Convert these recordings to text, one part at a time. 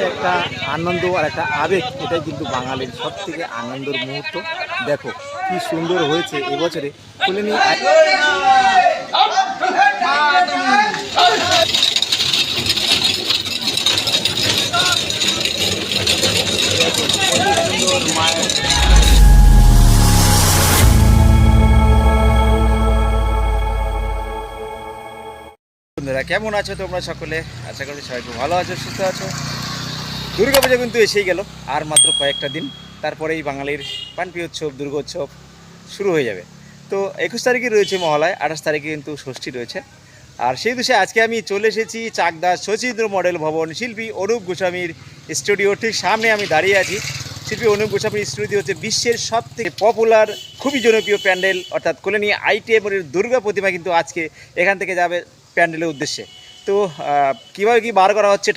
একটা আনন্দ আর একটা আবেগ, এটাই কিন্তু বাঙালির সব থেকে আনন্দের মুহূর্ত। দেখো কি সুন্দর হয়েছে এবছরে কল্যাণী। বন্ধুরা কেমন আছো তোমরা সকলে? আশা করি সবাই খুব ভালো আছো, সুস্থ আছো। দুর্গাপূজা কিন্তু এসেই গেল, আর মাত্র কয়েকটা দিন, তারপরেই বাঙালির পানপি উৎসব দুর্গোৎসব শুরু হয়ে যাবে। তো 21 তারিখে রয়েছে মহালয়, 28 তারিখে কিন্তু ষষ্ঠী রয়েছে। আর সেই দিশে আজকে আমি চলে এসেছি চাকদা শচীন্দ্র মডেল ভবন, শিল্পী অনুপ গোস্বামীর স্টুডিও ঠিক সামনে আমি দাঁড়িয়ে আছি। শিল্পী অনুপ গোস্বামীর স্টুডিও হচ্ছে বিশ্বের সব থেকে পপুলার, খুবই জনপ্রিয় প্যান্ডেল, অর্থাৎ কল্যাণী আইটিএমের দুর্গা প্রতিমা কিন্তু আজকে এখান থেকে যাবে প্যান্ডেলের উদ্দেশ্যে। তো কীভাবে কি বার করা হচ্ছে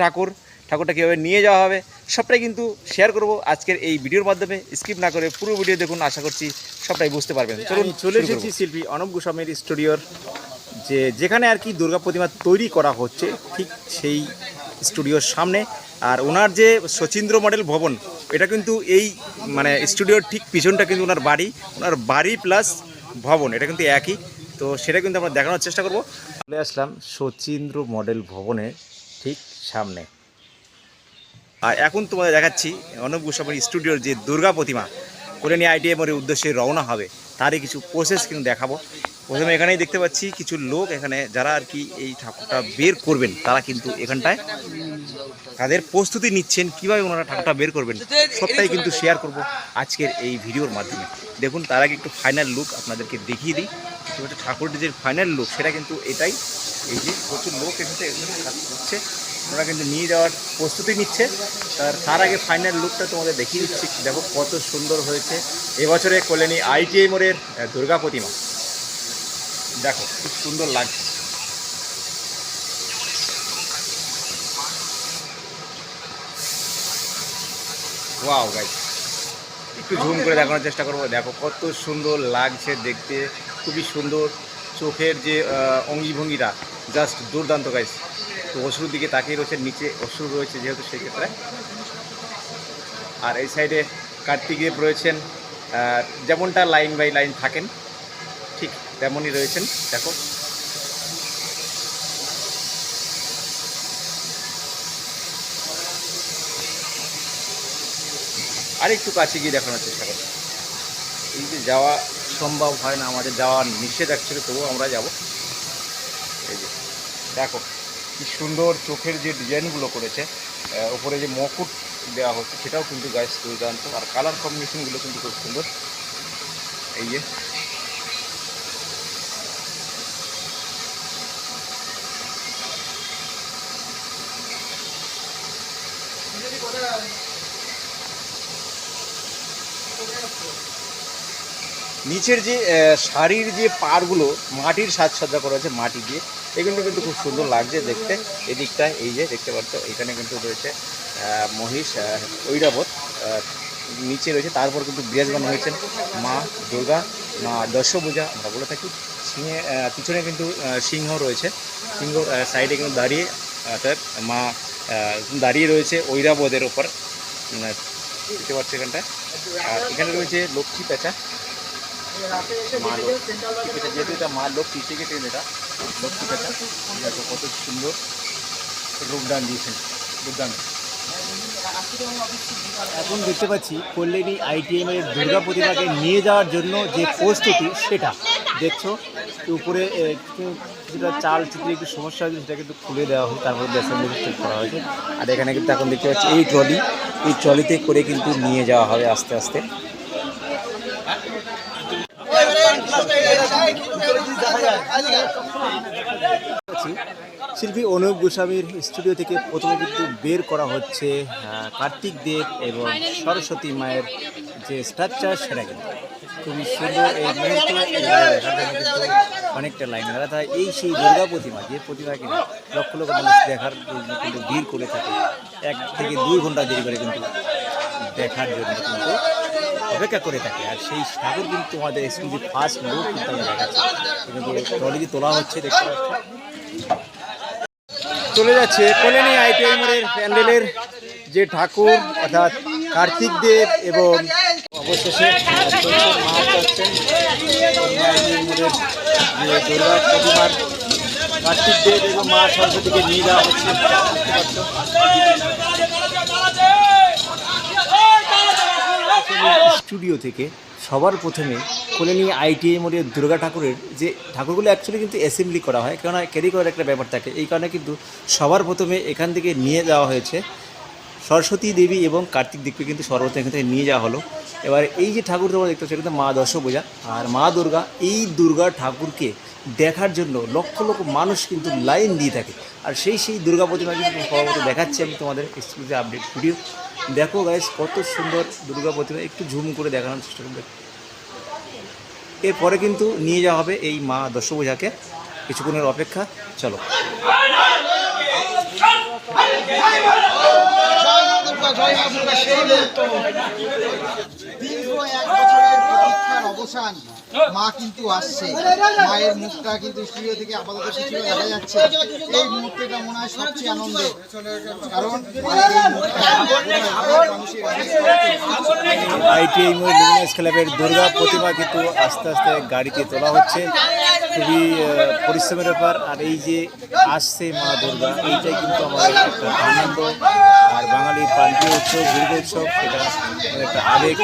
ঠাকুরটা কীভাবে নিয়ে যাওয়া হবে সবটাই কিন্তু শেয়ার করব আজকের এই ভিডিওর মাধ্যমে। স্কিপ না করে পুরো ভিডিও দেখুন, আশা করছি সবটাই বুঝতে পারবেন। চলুন চলে এসেছি শিল্পী অনুপ গোস্বামীর স্টুডিওর, যেখানে আর কি দুর্গা প্রতিমা তৈরি করা হচ্ছে ঠিক সেই স্টুডিওর সামনে। আর ওনার যে শচীন্দ্র মডেল ভবন, এটা কিন্তু এই মানে স্টুডিওর ঠিক পিছনটা কিন্তু ওনার বাড়ি প্লাস ভবন, এটা কিন্তু একই। তো সেটা কিন্তু আমরা দেখানোর চেষ্টা করব। চলে আসলাম শচীন্দ্র মডেল ভবনের ঠিক সামনে, আর এখন তোমাদের দেখাচ্ছি অনুপ গোস্বামীর স্টুডিওর যে দুর্গা প্রতিমা কল্যাণী আইটিএমের উদ্দেশ্যে রওনা হবে, তারই কিছু প্রসেস কিন্তু দেখাবো। প্রথমে এখানেই দেখতে পাচ্ছি কিছু লোক, এখানে যারা আর কি এই ঠাকুরটা বের করবেন তারা কিন্তু এখানটায় তাদের প্রস্তুতি নিচ্ছেন, কীভাবে ওনারা ঠাকুরটা বের করবেন সবটাই কিন্তু শেয়ার করব আজকের এই ভিডিওর মাধ্যমে। দেখুন তার আগে একটু ফাইনাল লুক আপনাদেরকে দেখিয়ে দিই। ঠাকুরটির যে ফাইনাল লুক সেটা কিন্তু এটাই। এই যে প্রচুর লোক এখানে কাজ করছে, ওরা কিন্তু নিয়ে যাওয়ার প্রস্তুতি নিচ্ছে। তার আগে ফাইনাল লুকটা তোমাদের দেখিয়ে দিচ্ছি। দেখো কত সুন্দর হয়েছে এবছরে কল্যাণী আইটিএমের দুর্গা প্রতিমা। দেখো খুব সুন্দর লাগছে। ওয়াও গাইস, একটু জুম করে দেখানোর চেষ্টা করবো। দেখো কত সুন্দর লাগছে দেখতে, খুবই সুন্দর। চোখের যে অঙ্গিভঙ্গিটা জাস্ট দুর্দান্ত গাইস। তো অসুরের দিকে তাকিয়ে রয়েছে, নিচে অসুর রয়েছে যেহেতু সেই ক্ষেত্রে। আর এই সাইডে কার্তিকদেব রয়েছেন, যেমনটা লাইন বাই লাইন থাকেন ঠিক তেমনই রয়েছেন। দেখো আর একটু কাছে গিয়ে দেখানোর চেষ্টা করো। এই যে যাওয়া সম্ভব হয় না, আমাদের যাওয়ার নিষেধ অ্যাকচুয়ালি, তবুও আমরা যাব। এই যে দেখো কি সুন্দর চোখের যে ডিজাইনগুলো করেছে, উপরে যে মুকুট দেওয়া হচ্ছে সেটাও কিন্তু গাইস দুর্দান্ত। আর কালার কম্বিনেশনগুলো কিন্তু খুব সুন্দর। এই যে নিচের যে শাড়ির যে পাড়গুলো মাটির সাজসজ্জা করা হয়েছে মাটি দিয়ে, এগুলো কিন্তু খুব সুন্দর লাগছে দেখতে। এদিকটায় এই যে দেখতে পাচ্ছ এখানে কিন্তু রয়েছে মহিষ ঐরাবত, নিচে রয়েছে। তারপর কিন্তু বিরাজমান হয়েছেন মা দুর্গা, মা দশভুজা আমরা বলে থাকি। সিংহে পিছনে কিন্তু সিংহ রয়েছে, সিংহ সাইডে কিন্তু দাঁড়িয়ে, অর্থাৎ মা দাঁড়িয়ে রয়েছে ঐরাবতের ওপর, দেখতে পাচ্ছি এখানটায়। আর এখানে রয়েছে লক্ষ্মী পেঁচা, মা লক্ষ্মী পেঁচা, যেহেতু এটা মা লক্ষ্মী থেকে এটা লক্ষ্মী পেঁচা। দেখো কত সুন্দর রূপদান দিয়েছেন, দুর্দান্ত। এখন দেখতে পাচ্ছি কল্যাণী আইটিএমের দুর্গা প্রতিমাকে নিয়ে যাওয়ার জন্য যে প্রস্তুতি সেটা দেখছো। উপরে কিছুটা চাল চিত্রে একটু সমস্যা হয়েছে, সেটা কিন্তু খুলে দেওয়া হয়েছে, তারপর অ্যাসেম্বলি করা হয়েছে। আর এখানে কিন্তু এখন দেখতে পাচ্ছি এই ট্রলিতে করে কিন্তু নিয়ে যাওয়া হবে আস্তে আস্তে। শিল্পী অনুপ গোস্বামীর স্টুডিও থেকে প্রথমে কিন্তু বের করা হচ্ছে কার্তিক দেব এবং সরস্বতী মায়ের যে স্ট্রাকচার, সেটা কিন্তু খুবই সুন্দর। এই মুহূর্তে অনেকটা লাইন দাঁড়া থাকে। এই সেই দুর্গা প্রতিমা, যে প্রতিমা কিনা লক্ষ লক্ষ মানুষ দেখার জন্য কিন্তু ভিড় করে থাকে, 1 থেকে 2 ঘন্টা দেরি করে কিন্তু দেখার জন্য কিন্তু অপেক্ষা করে থাকে। আর সেই ঠাকুর কিন্তু আমাদের স্কুলের ফার্স্ট লুক কিন্তু আমরা দেখাচ্ছি, কিন্তু ট্রলি তোলা হচ্ছে দেখতে পাচ্ছি। চলে যাচ্ছে কল্যাণী আইটিআই মোড়ের প্যান্ডেলের যে ঠাকুর অর্থাৎ কার্তিক দেব এবং অবশেষে মা যাচ্ছেন আইটিআই মোড়ের যে দুর্গা প্রতিমার কার্তিক দেব এবং মা সরস্বতীকে নিয়ে যাওয়া হচ্ছে। স্টুডিও থেকে সবার প্রথমে কল্যাণী আইটিআই মোড়ের দুর্গা ঠাকুরের যে ঠাকুরগুলো অ্যাকচুয়ালি কিন্তু অ্যাসেম্বলি করা হয়, কেননা ক্যারি করার একটা ব্যাপার থাকে, এই কারণে কিন্তু সবার প্রথমে এখান থেকে নিয়ে যাওয়া হয়েছে সরস্বতী দেবী এবং কার্তিক দেবকে কিন্তু সর্বপ্রথম এখান থেকে নিয়ে যাওয়া হলো। এবার এই যে ঠাকুর তোমরা দেখতে পাচ্ছ এটা তো মা দশভূজা, আর মা দুর্গা, এই দুর্গা ঠাকুরকে দেখার জন্য লক্ষ লক্ষ মানুষ কিন্তু লাইন দিয়ে থাকে। আর সেই দুর্গা প্রতিমা কিন্তু সর্বপ্রথম দেখাচ্ছি আমি তোমাদের এক্সক্লুসিভ আপডেট ভিডিও। দেখো গাইস কত সুন্দর দুর্গা প্রতিমা, একটু ঝুম করে দেখানোর চেষ্টা করবে। এরপরে কিন্তু নিয়ে যাওয়া হবে এই মা দশভূজাকে, কিছুক্ষণের অপেক্ষা, চলো। অবসান মা কিন্তু আসছে, মায়ের মুখটা কিন্তু স্টুডিও থেকে আপাতত কিছুটা দেখা যাচ্ছে। এই মুহূর্তটা মনে হয় সবচেয়ে আনন্দের, কারণ আইটিআই মোড় লুমিনাস ক্লাবের দুর্গা প্রতিমা কিন্তু আস্তে আস্তে গাড়িতে তোলা হচ্ছে, খুবই পরিশ্রমের ব্যাপার। আর এই যে আসছে মা দুর্গা, এইটাই কিন্তু আমাদের একটা আনন্দ, আর বাঙালির প্রান্তীয় উৎসব দুর্গা উৎসব, এটা একটা আবেগ,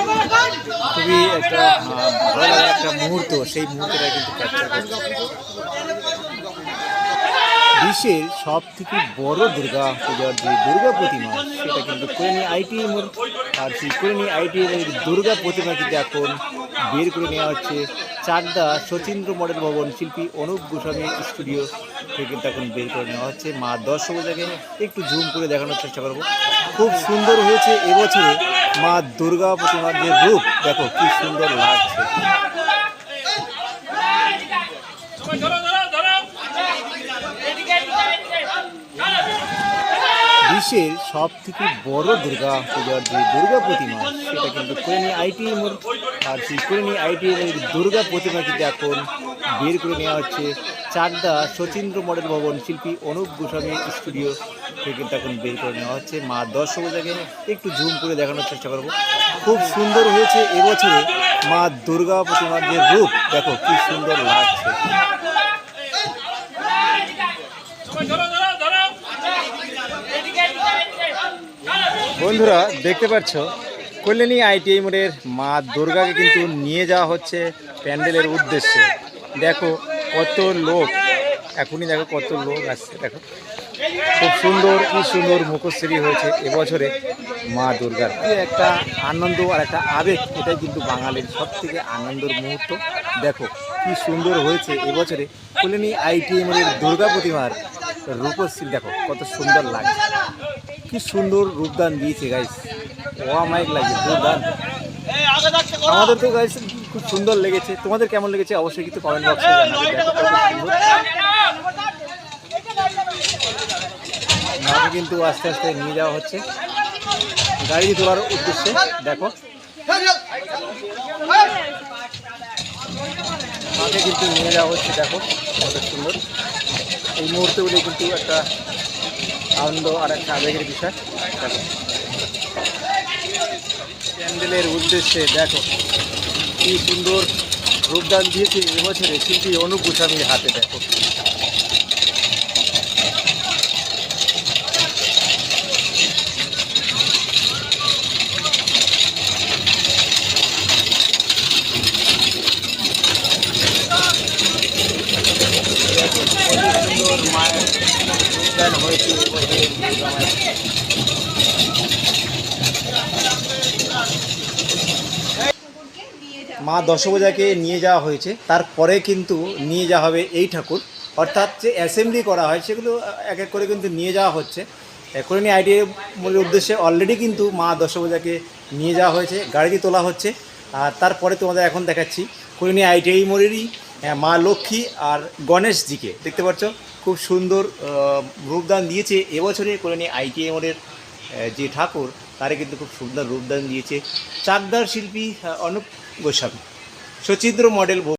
খুবই একটা ভালো লাগার একটা মুহূর্ত, সেই মুহূর্তটা কিন্তু ক্যাপচার করছে। বিশ্বের সব থেকে বড় দুর্গা পূজার যে দুর্গা প্রতিমা, সেটা কিন্তু কল্যাণী আইটিআই মোড়, আর সেই কল্যাণী আইটিআই দুর্গা প্রতিমা কিন্তু এখন বের করে নেওয়া হচ্ছে চাকদা শচীন্দ্র মডেল ভবন শিল্পী অনুপ গোস্বামী স্টুডিও থেকে কিন্তু এখন বের করে নেওয়া হচ্ছে। মা দশভূজাকে একটু জুম করে দেখানোর চেষ্টা করবো। খুব সুন্দর হয়েছে এবছরে মা দুর্গা প্রতিমার যে রূপ, দেখো কি সুন্দর লাগছে। বিশ্বের সব থেকে বড় দুর্গা পূজার যে দুর্গা প্রতিমা, সেটা কিন্তু কল্যাণী আইটিআই মোড়, আর সেই কল্যাণী আইটিআই দুর্গা প্রতিমা কিন্তু এখন বের করে নেওয়া হচ্ছে চাকদা শচীন্দ্র মডেল ভবন শিল্পী অনুপ গোস্বামী স্টুডিও থেকে কিন্তু এখন বের করে নেওয়া হচ্ছে। মা দশভূজাকে একটু জুম করে দেখানোর চেষ্টা করবো। খুব সুন্দর হয়েছে এবছরে মা দুর্গা প্রতিমার যে রূপ, দেখো কি সুন্দর লাগছে। বন্ধুরা দেখতে পাচ্ছ কল্যাণী আইটিআই মোড়ের মা দুর্গাকে কিন্তু নিয়ে যাওয়া হচ্ছে প্যান্ডেলের উদ্দেশ্যে। দেখো কত লোক, এখনই দেখো কত লোক আসছে, দেখো খুব সুন্দর, কি সুন্দর মুখশ্রী হয়েছে এবছরে মা দুর্গার। একটা আনন্দ আর একটা আবেগ, এটাই কিন্তু বাঙালির সব থেকে আনন্দের মুহূর্ত। দেখো কি সুন্দর হয়েছে এবছরে কল্যাণী আইটিআই মোড়ের দুর্গা প্রতিমার রূপশ্রী, দেখো কত সুন্দর লাগছে, কি সুন্দর রূপদান দিয়েছে গাইস, অমায়িক লাগছে রূপদান। আমাদের তো গাইস খুব সুন্দর লেগেছে, তোমাদের কেমন লেগেছে অবশ্যই কিন্তু কমেন্ট বক্সে জানাবে। মাকে কিন্তু আস্তে আস্তে নিয়ে যাওয়া হচ্ছে গাড়ি তোলার উদ্দেশ্যে। দেখো মাকে কিন্তু নিয়ে যাওয়া হচ্ছে, দেখো কত সুন্দর। এই মুহূর্তগুলি কিন্তু একটা আনন্দ আর একটা আবেগের বিষয়। দেখো প্যান্ডেলের উদ্দেশ্যে দেখো কি সুন্দর রূপদান দিয়েছে এবছরে শিল্পী অনুপ গোস্বামীর হাতে। দেখো সুন্দর মায়ের রূপদান হয়েছে মা দশভূজাকে নিয়ে যাওয়া হয়েছে, তারপরে কিন্তু নিয়ে যাওয়া হবে এই ঠাকুর, অর্থাৎ যে অ্যাসেম্বলি করা হয় সেগুলো এক এক করে কিন্তু নিয়ে যাওয়া হচ্ছে কল্যাণী আইটিআই মোড়ের উদ্দেশ্যে। অলরেডি কিন্তু মা দশভূজাকে নিয়ে যাওয়া হয়েছে, গাড়িতে তোলা হচ্ছে। আর তারপরে তোমাদের এখন দেখাচ্ছি কল্যাণী আইটিআই মোড়েরই মা লক্ষ্মী আর গণেশজিকে দেখতে পাচ্ছ, খুব সুন্দর রূপদান দিয়েছে এবছরে কল্যাণী আইটিআই মোড়ের যে ঠাকুর, তারে কিন্তু খুব সুন্দর রূপদান দিয়েছে চাকদার শিল্পী অনুপ গোস্বামী শচীন্দ্র মডেল